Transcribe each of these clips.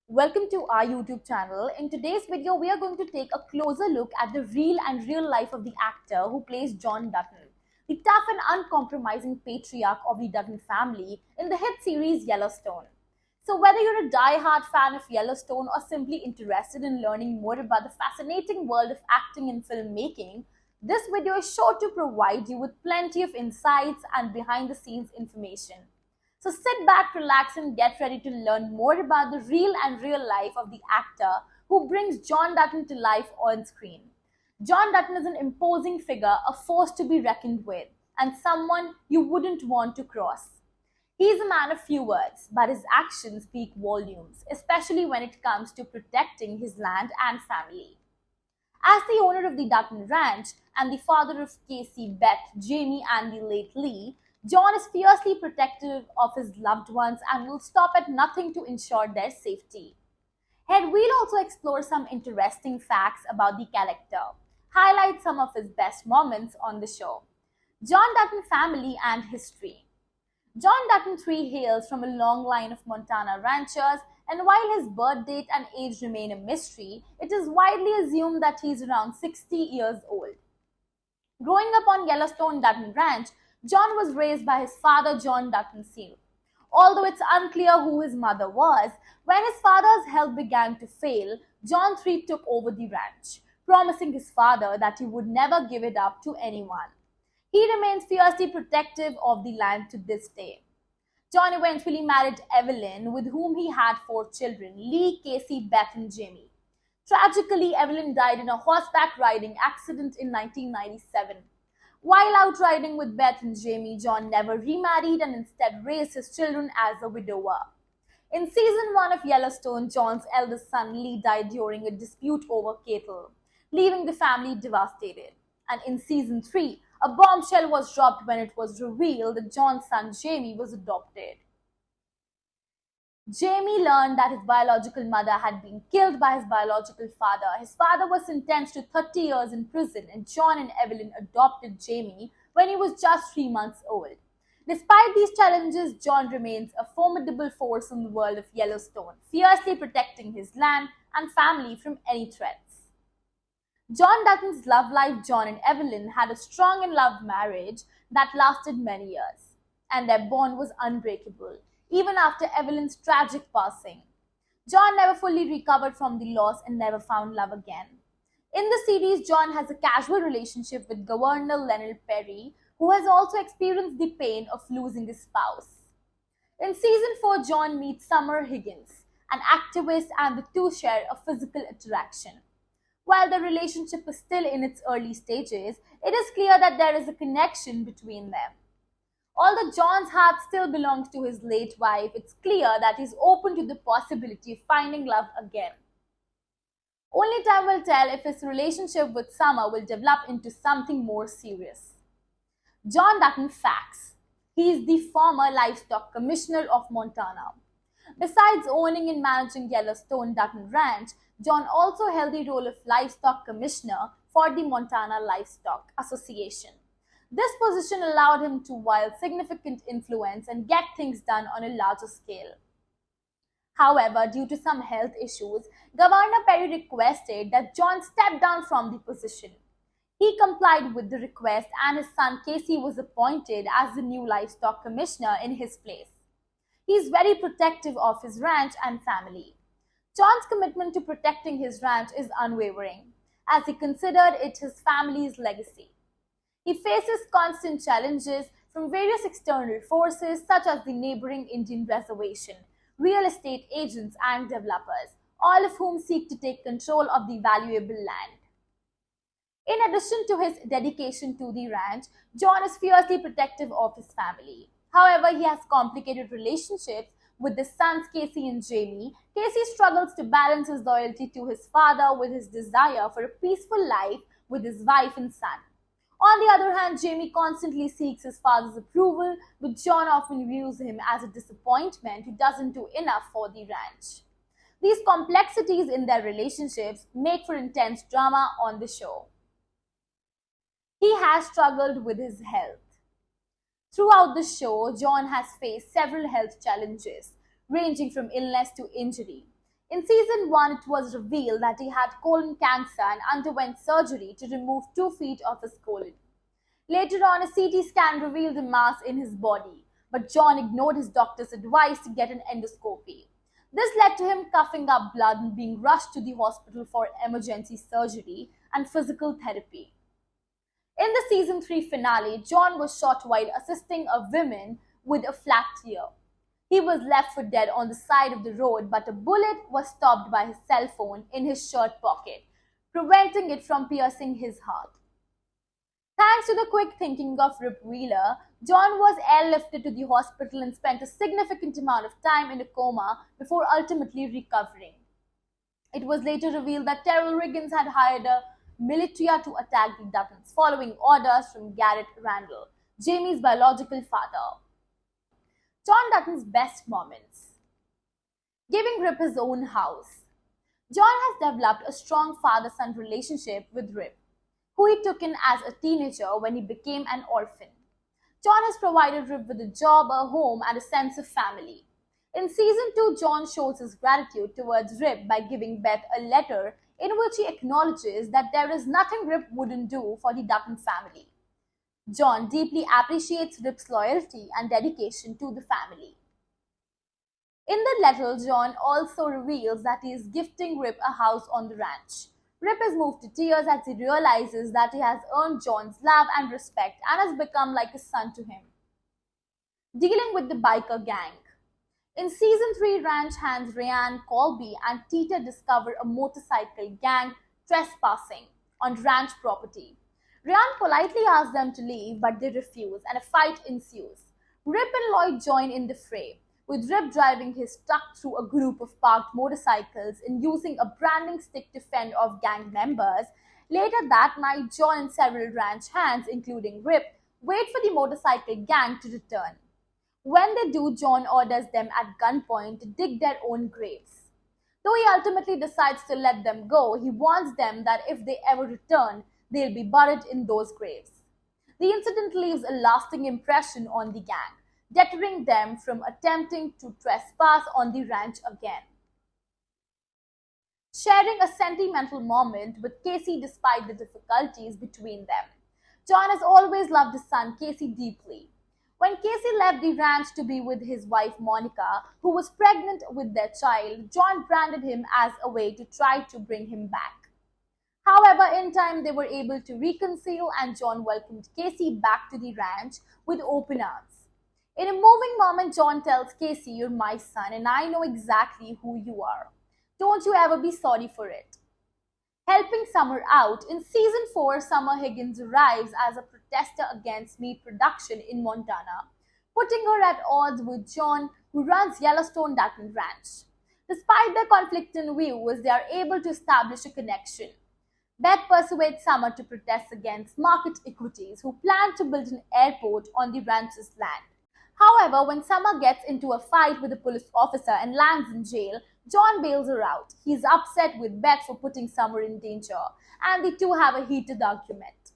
Welcome to our YouTube channel. In today's video, we are going to take a closer look at the real life of the actor who plays John Dutton, the tough and uncompromising patriarch of the Dutton family in the hit series Yellowstone. So whether you're a die-hard fan of Yellowstone or simply interested in learning more about the fascinating world of acting and filmmaking, this video is sure to provide you with plenty of insights and behind-the-scenes information. So sit back, relax, and get ready to learn more about the real life of the actor who brings John Dutton to life on screen. John Dutton is an imposing figure, a force to be reckoned with, and someone you wouldn't want to cross. He is a man of few words, but his actions speak volumes, especially when it comes to protecting his land and family. As the owner of the Dutton Ranch and the father of Casey, Beth, Jamie, and the late Lee, John is fiercely protective of his loved ones and will stop at nothing to ensure their safety. Here we'll also explore some interesting facts about the character, highlight some of his best moments on the show. John Dutton family and history. John Dutton III hails from a long line of Montana ranchers, and while his birth date and age remain a mystery, it is widely assumed that he is around 60 years old. Growing up on Yellowstone Dutton Ranch, John was raised by his father John Dutton Sr. Although it's unclear who his mother was, when his father's health began to fail, John III took over the ranch, promising his father that he would never give it up to anyone. He remains fiercely protective of the land to this day. John eventually married Evelyn, with whom he had 4 children, Lee, Casey, Beth, and Jamie. Tragically, Evelyn died in a horseback riding accident in 1997. While out riding with Beth and Jamie, John never remarried and instead raised his children as a widower. In season 1 of Yellowstone, John's eldest son Lee died during a dispute over cattle, leaving the family devastated. And in season 3, a bombshell was dropped when it was revealed that John's son Jamie was adopted. Jamie learned that his biological mother had been killed by his biological father. His father was sentenced to 30 years in prison, and John and Evelyn adopted Jamie when he was just 3 months old. Despite these challenges, John remains a formidable force in the world of Yellowstone, fiercely protecting his land and family from any threats. John Dutton's love life, John and Evelyn, had a strong and loved marriage that lasted many years, and their bond was unbreakable even after Evelyn's tragic passing. John never fully recovered from the loss and never found love again. In the series, John has a casual relationship with Governor Leonard Perry, who has also experienced the pain of losing his spouse. In season 4, John meets Summer Higgins, an activist, and the two share a physical interaction. While the relationship is still in its early stages, it is clear that there is a connection between them. Although John's heart still belongs to his late wife, it's clear that he's open to the possibility of finding love again. Only time will tell if his relationship with Summer will develop into something more serious. John Dutton facts. He is the former livestock commissioner of Montana. Besides owning and managing Yellowstone Dutton Ranch, John also held the role of livestock commissioner for the Montana Livestock Association. This position allowed him to wield significant influence and get things done on a larger scale. However, due to some health issues, Governor Perry requested that John step down from the position. He complied with the request, and his son Casey was appointed as the new livestock commissioner in his place. He is very protective of his ranch and family. John's commitment to protecting his ranch is unwavering, as he considered it his family's legacy. He faces constant challenges from various external forces such as the neighboring Indian reservation, real estate agents, and developers, all of whom seek to take control of the valuable land. In addition to his dedication to the ranch, John is fiercely protective of his family. However, he has complicated relationships with his sons Casey and Jamie. Casey struggles to balance his loyalty to his father with his desire for a peaceful life with his wife and son. On the other hand, Jamie constantly seeks his father's approval, but John often views him as a disappointment who doesn't do enough for the ranch. These complexities in their relationships make for intense drama on the show. He has struggled with his health. Throughout the show, John has faced several health challenges, ranging from illness to injury. In season 1, it was revealed that he had colon cancer and underwent surgery to remove 2 feet of his colon. Later on, a CT scan revealed a mass in his body, but John ignored his doctor's advice to get an endoscopy. This led to him coughing up blood and being rushed to the hospital for emergency surgery and physical therapy. In the season 3 finale, John was shot while assisting a woman with a flat ear. He was left for dead on the side of the road, but a bullet was stopped by his cell phone in his shirt pocket, preventing it from piercing his heart. Thanks to the quick thinking of Rip Wheeler, John was airlifted to the hospital and spent a significant amount of time in a coma before ultimately recovering. It was later revealed that Terrell Riggins had hired a militia to attack the Duttons, following orders from Garrett Randall, Jamie's biological father. John Dutton's best moments. Giving Rip his own house. John has developed a strong father-son relationship with Rip, who he took in as a teenager when he became an orphan. John has provided Rip with a job, a home, and a sense of family. In season 2, John shows his gratitude towards Rip by giving Beth a letter in which he acknowledges that there is nothing Rip wouldn't do for the Dutton family. John deeply appreciates Rip's loyalty and dedication to the family. In the letter, John also reveals that he is gifting Rip a house on the ranch. Rip is moved to tears as he realizes that he has earned John's love and respect and has become like a son to him. Dealing with the biker gang. In season 3, ranch hands Ryan, Colby, and Tita discover a motorcycle gang trespassing on ranch property. Ryan politely asks them to leave, but they refuse, and a fight ensues. Rip and Lloyd join in the fray, with Rip driving his truck through a group of parked motorcycles and using a branding stick to fend off gang members. Later that night, John and several ranch hands, including Rip, wait for the motorcycle gang to return. When they do, John orders them at gunpoint to dig their own graves. Though he ultimately decides to let them go, he warns them that if they ever return, they'll be buried in those graves. The incident leaves a lasting impression on the gang, deterring them from attempting to trespass on the ranch again. Sharing a sentimental moment with Casey despite the difficulties between them. John has always loved his son Casey deeply. When Casey left the ranch to be with his wife Monica, who was pregnant with their child, John branded him as a way to try to bring him back. However, in time they were able to reconcile and John welcomed Casey back to the ranch with open arms. In a moving moment, John tells Casey, "You're my son and I know exactly who you are. Don't you ever be sorry for it." Helping Summer out, in season 4, Summer Higgins arrives as a protester against meat production in Montana, putting her at odds with John, who runs Yellowstone Dutton Ranch. Despite their conflicting views, they are able to establish a connection. Beth persuades Summer to protest against market equities, who plan to build an airport on the ranch's land. However, when Summer gets into a fight with a police officer and lands in jail, John bails her out. He's upset with Beth for putting Summer in danger, and the two have a heated argument,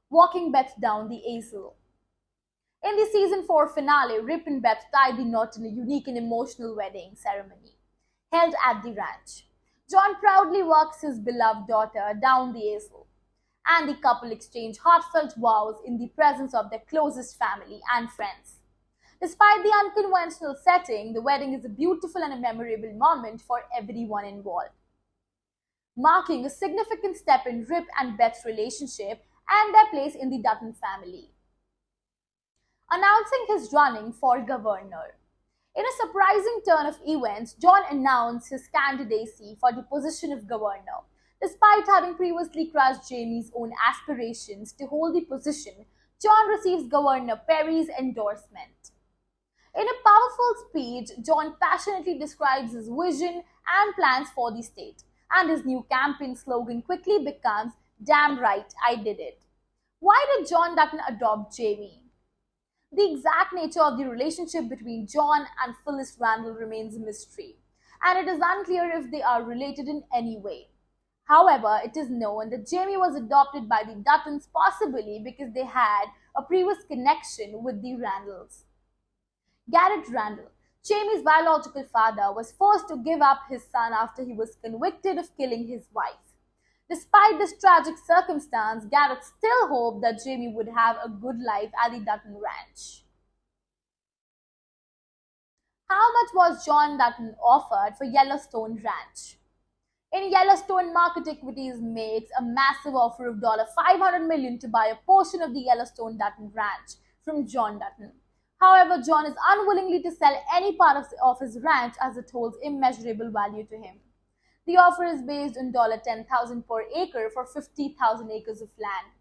walking Beth down the aisle. In the season 4 finale, Rip and Beth tie the knot in a unique and emotional wedding ceremony held at the ranch. John proudly walks his beloved daughter down the aisle, and the couple exchange heartfelt vows in the presence of their closest family and friends. Despite the unconventional setting, the wedding is a beautiful and a memorable moment for everyone involved, marking a significant step in Rip and Beth's relationship and their place in the Dutton family. Announcing his running for governor. In a surprising turn of events, John announced his candidacy for the position of governor. Despite having previously crushed Jamie's own aspirations to hold the position, John receives Governor Perry's endorsement. In a powerful speech, John passionately describes his vision and plans for the state, and his new campaign slogan quickly becomes, "Damn right, I did it." Why did John Dutton adopt Jamie? The exact nature of the relationship between John and Phyllis Randall remains a mystery, and it is unclear if they are related in any way. However, it is known that Jamie was adopted by the Duttons possibly because they had a previous connection with the Randalls. Garrett Randall. Jamie's biological father was forced to give up his son after he was convicted of killing his wife. Despite this tragic circumstance, Garrett still hoped that Jamie would have a good life at the Dutton Ranch. How much was John Dutton offered for Yellowstone Ranch? In Yellowstone, Market Equities makes a massive offer of $500 million to buy a portion of the Yellowstone Dutton Ranch from John Dutton. However, John is unwilling to sell any part of his ranch as it holds immeasurable value to him. The offer is based on $10,000 per acre for 50,000 acres of land.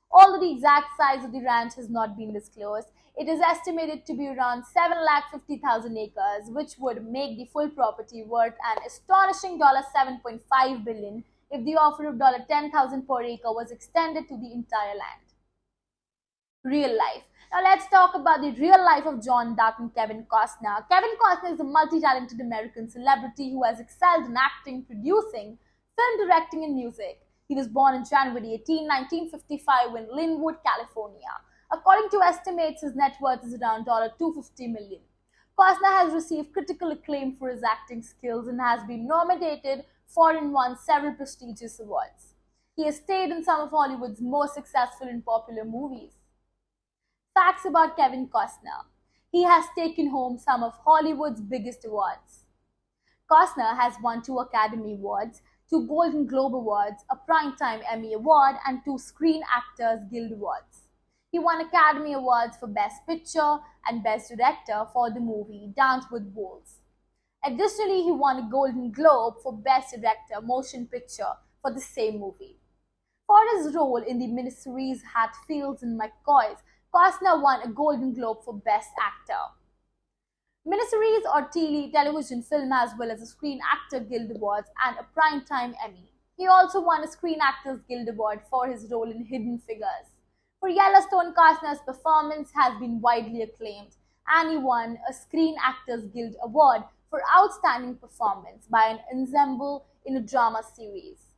Although the exact size of the ranch has not been disclosed, it is estimated to be around 750,000 acres, which would make the full property worth an astonishing $7.5 billion if the offer of $10,000 per acre was extended to the entire land. Real life. Now let's talk about the real life of John Dutton, Kevin Costner. Kevin Costner is a multi-talented American celebrity who has excelled in acting, producing, film directing, and music. He was born on January 18, 1955 in Linwood, California. According to estimates, his net worth is around $250 million. Costner has received critical acclaim for his acting skills and has been nominated for and won several prestigious awards. He has starred in some of Hollywood's most successful and popular movies. Facts about Kevin Costner. He has taken home some of Hollywood's biggest awards. Costner has won 2 Academy Awards, 2 Golden Globe Awards, a Primetime Emmy Award, and 2 Screen Actors Guild Awards. He won Academy Awards for Best Picture and Best Director for the movie Dance with Wolves. Additionally, he won a Golden Globe for Best Director Motion Picture for the same movie. For his role in the miniseries Hatfields and McCoys, Costner won a Golden Globe for Best Actor. Miniseries or television film, as well as a Screen Actor Guild Awards and a Primetime Emmy. He also won a Screen Actors Guild Award for his role in Hidden Figures. For Yellowstone, Costner's performance has been widely acclaimed, and he won a Screen Actors Guild Award for Outstanding Performance by an Ensemble in a Drama Series.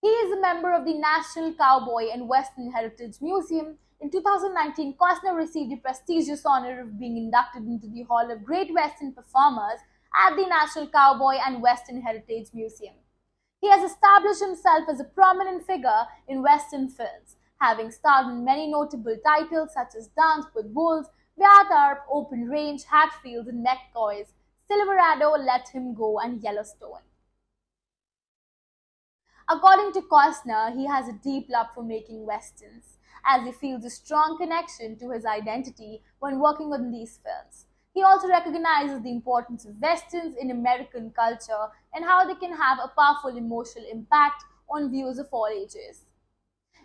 He is a member of the National Cowboy and Western Heritage Museum. In 2019, Costner received the prestigious honor of being inducted into the Hall of Great Western Performers at the National Cowboy and Western Heritage Museum. He has established himself as a prominent figure in Western films, having starred in many notable titles such as Dance with Wolves, Beartarp, Open Range, Hatfields and McCoys, Silverado, Let Him Go, and Yellowstone. According to Costner, he has a deep love for making westerns, as he feels a strong connection to his identity when working on these films. He also recognizes the importance of westerns in American culture and how they can have a powerful emotional impact on viewers of all ages.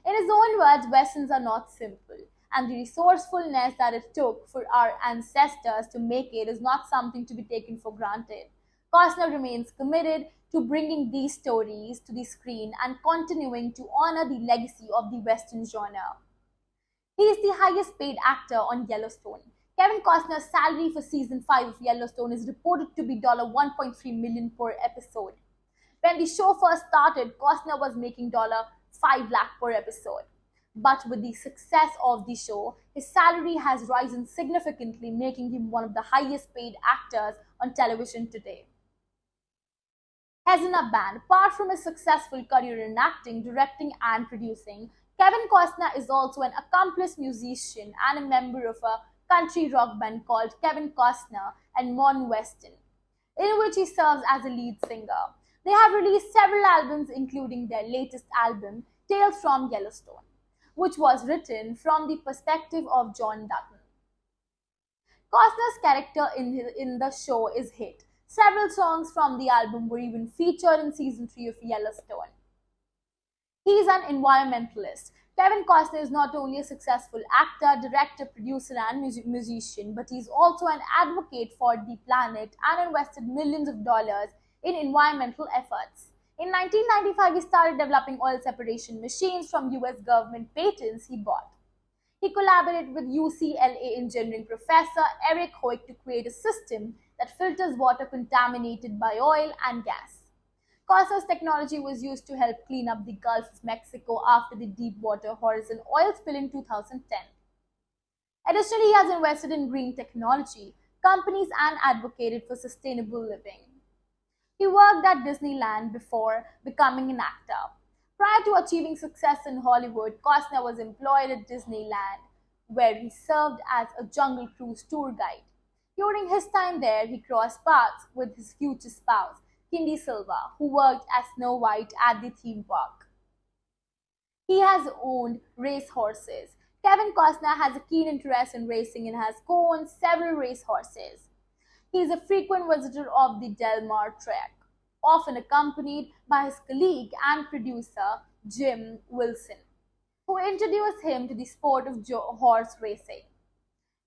In his own words, westerns are not simple, and the resourcefulness that it took for our ancestors to make it is not something to be taken for granted. Costner remains committed to bringing these stories to the screen and continuing to honor the legacy of the Western genre. He is the highest paid actor on Yellowstone. Kevin Costner's salary for season 5 of Yellowstone is reported to be $1.3 million per episode. When the show first started, Costner was making $5 lakh per episode. But with the success of the show, his salary has risen significantly, making him one of the highest paid actors on television today. As in a band, apart from his successful career in acting, directing, and producing, Kevin Costner is also an accomplished musician and a member of a country rock band called Kevin Costner and Modern Western, in which he serves as a lead singer. They have released several albums, including their latest album, Tales from Yellowstone, which was written from the perspective of John Dutton. Costner's character in the show is hit. Several songs from the album were even featured in season 3 of Yellowstone. He is an environmentalist. Kevin Costner is not only a successful actor, director, producer, and musician, but he is also an advocate for the planet and invested millions of dollars in environmental efforts. In 1995, he started developing oil separation machines from US government patents he bought. He collaborated with UCLA engineering professor Eric Hoek to create a system that filters water contaminated by oil and gas. Costner's technology was used to help clean up the Gulf of Mexico after the Deepwater Horizon oil spill in 2010. Additionally, he has invested in green technology. companies and advocated for sustainable living. He worked at Disneyland before becoming an actor. Prior to achieving success in Hollywood, Costner was employed at Disneyland, where he served as a Jungle Cruise tour guide. During his time there, he crossed paths with his future spouse, Kindy Silva, who worked as Snow White at the theme park. He has owned race horses. Kevin Costner has a keen interest in racing and has co-owned several race horses. He is a frequent visitor of the Del Mar track, often accompanied by his colleague and producer Jim Wilson, who introduced him to the sport of horse racing.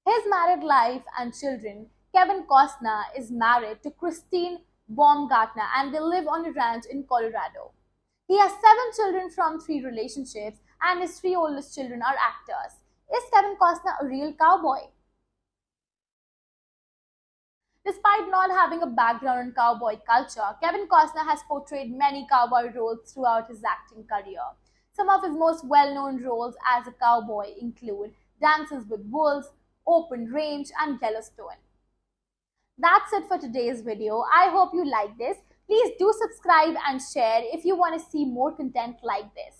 His married life and children. Kevin Costner is married to Christine Baumgartner and they live on a ranch in Colorado. He has 7 children from 3 relationships and his 3 oldest children are actors. Is Kevin Costner a real cowboy? Despite not having a background in cowboy culture, Kevin Costner has portrayed many cowboy roles throughout his acting career. Some of his most well-known roles as a cowboy include Dances with Wolves, Open Range, and Yellowstone. That's it for today's video. I hope you like this. Please do subscribe and share if you want to see more content like this.